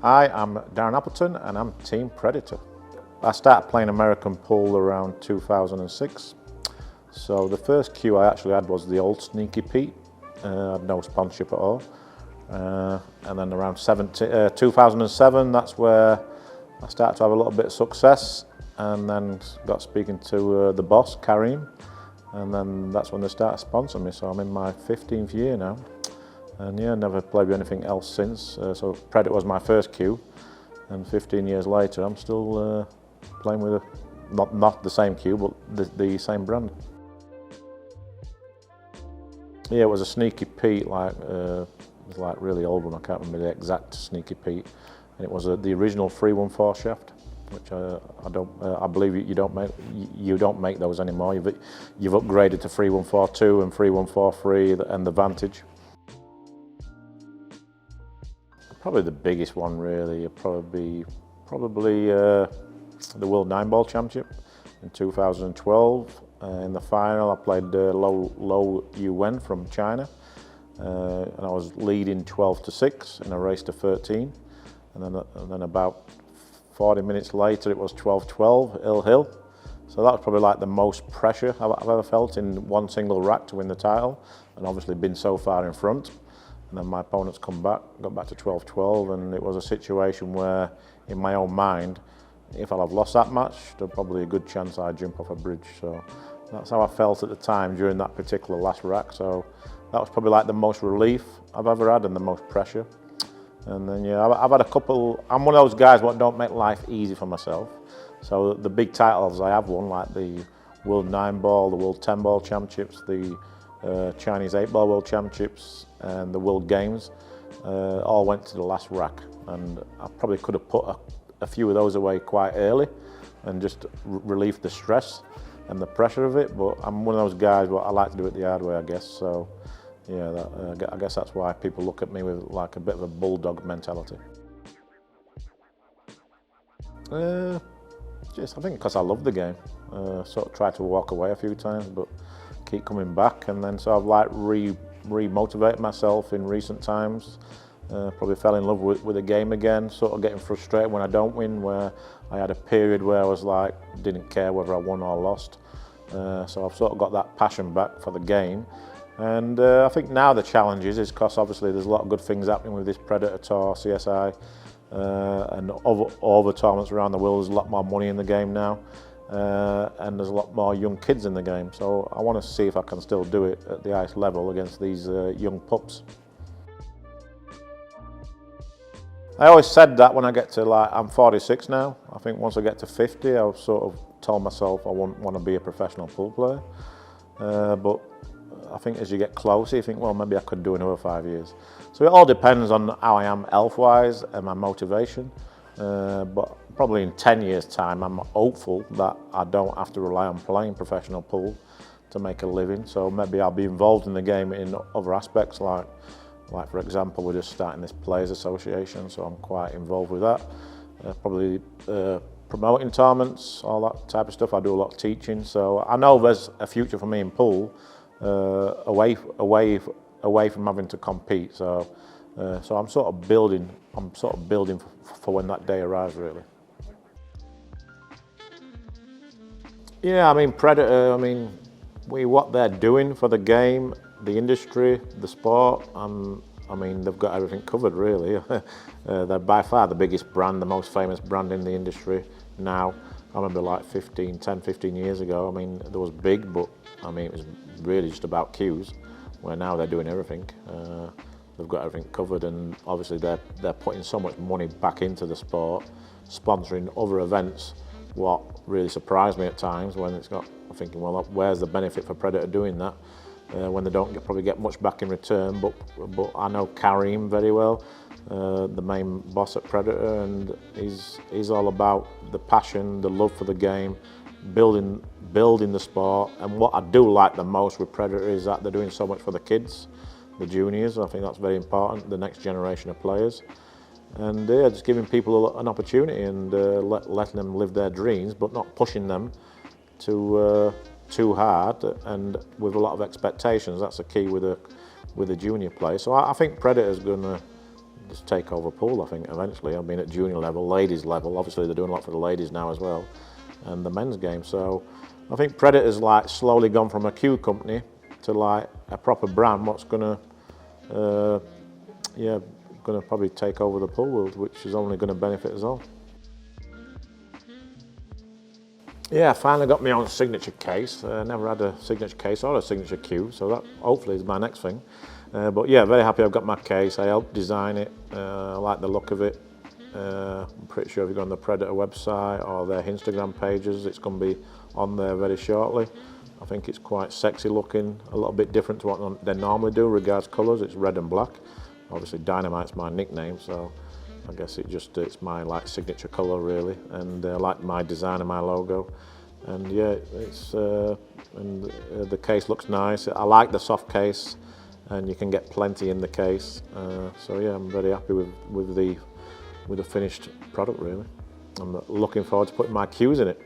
I am Darren Appleton and I'm Team Predator. I started playing American pool around 2006. So the first cue I actually had was the old Sneaky Pete. I had no sponsorship at all. And then around 2007, that's where I started to have a little bit of success, and then got speaking to the boss, Karim, and then that's when they started sponsoring me. So I'm in my 15th year now. And yeah, never played with anything else since. So Predator was my first cue, and 15 years later, I'm still playing with not the same cue, but the same brand. Yeah, it was a Sneaky Pete, it was like really old one. I can't remember the exact Sneaky Pete, and it was the original 314 shaft, which I believe you don't make those anymore. You've upgraded to 3142 and 3143 and the Vantage. Probably the biggest one really would probably the World 9-Ball Championship in 2012. In the final I played Lo Yuwen from China, and I was leading 12-6 in a race to 13, and then about 40 minutes later it was 12-12 Ill Hill. So that was probably like the most pressure I've ever felt in one single rack to win the title, and obviously been so far in front. And then my opponents got back to 12-12, and it was a situation where, in my own mind, if I'd have lost that match, there's probably a good chance I'd jump off a bridge. So that's how I felt at the time during that particular last rack. So that was probably like the most relief I've ever had and the most pressure. And then yeah, I've had a couple. I'm one of those guys what don't make life easy for myself. So the big titles I have won, like the World 9-Ball, the World 10-Ball Championships, the Chinese 8-Ball World Championships and the World Games, all went to the last rack, and I probably could have put a few of those away quite early and just relieve the stress and the pressure of it, but I'm one of those guys, I like to do it the hard way, I guess. So yeah, I guess that's why people look at me with like a bit of a bulldog mentality. Just I think because I love the game. Sort of tried to walk away a few times, but keep coming back, and then so I've like re-motivated myself in recent times. Probably fell in love with the game again, sort of getting frustrated when I don't win, where I had a period where I was like, didn't care whether I won or lost. So I've sort of got that passion back for the game. And I think now the challenge is because obviously there's a lot of good things happening with this Predator Tour, CSI, and other tournaments around the world. There's a lot more money in the game now. And there's a lot more young kids in the game, so I want to see if I can still do it at the highest level against these young pups. I always said that when I get to I'm 46 now. I think once I get to 50, I've sort of told myself I want to be a professional pool player. But I think as you get closer, you think, well, maybe I could do another 5 years. So it all depends on how I am health-wise and my motivation. But probably in 10 years' time, I'm hopeful that I don't have to rely on playing professional pool to make a living. So maybe I'll be involved in the game in other aspects, like for example, we're just starting this Players Association, so I'm quite involved with that. Probably promoting tournaments, all that type of stuff. I do a lot of teaching, so I know there's a future for me in pool, away from having to compete. So I'm sort of building for when that day arrives, really. Yeah, I mean, Predator, what they're doing for the game, the industry, the sport, I mean, they've got everything covered, really. They're by far the biggest brand, the most famous brand in the industry now. I remember like 10, 15 years ago, I mean, there was big, but I mean, it was really just about cues, where now they're doing everything. They've got everything covered, and obviously they're putting so much money back into the sport, sponsoring other events. What really surprised me at times when I'm thinking, well, where's the benefit for Predator doing that when they don't probably get much back in return? But I know Karim very well, the main boss at Predator, and he's all about the passion, the love for the game, building the sport. And what I do like the most with Predator is that they're doing so much for the kids, the juniors. I think that's very important, the next generation of players. And yeah, just giving people an opportunity and letting them live their dreams, but not pushing them too hard and with a lot of expectations. That's the key with a junior player. So I think Predator's going to just take over pool, I think, eventually. I mean, at junior level, ladies level, obviously they're doing a lot for the ladies now as well, and the men's game. So I think Predator's like slowly gone from a cue company to like a proper brand, what's gonna, gonna probably take over the pool world, which is only gonna benefit us all. Yeah, I finally got my own signature case. Never had a signature case or a signature cue, so that hopefully is my next thing. But yeah, very happy I've got my case. I helped design it. I like the look of it. I'm pretty sure if you go on the Predator website or their Instagram pages, it's going to be on there very shortly. I think it's quite sexy looking, a little bit different to what they normally do regards colours. It's red and black. Obviously Dynamite's my nickname, so I guess it's my like signature colour really, and like my design and my logo. And yeah, the case looks nice. I like the soft case, and you can get plenty in the case. So yeah, I'm very happy with the finished product really. I'm looking forward to putting my cues in it.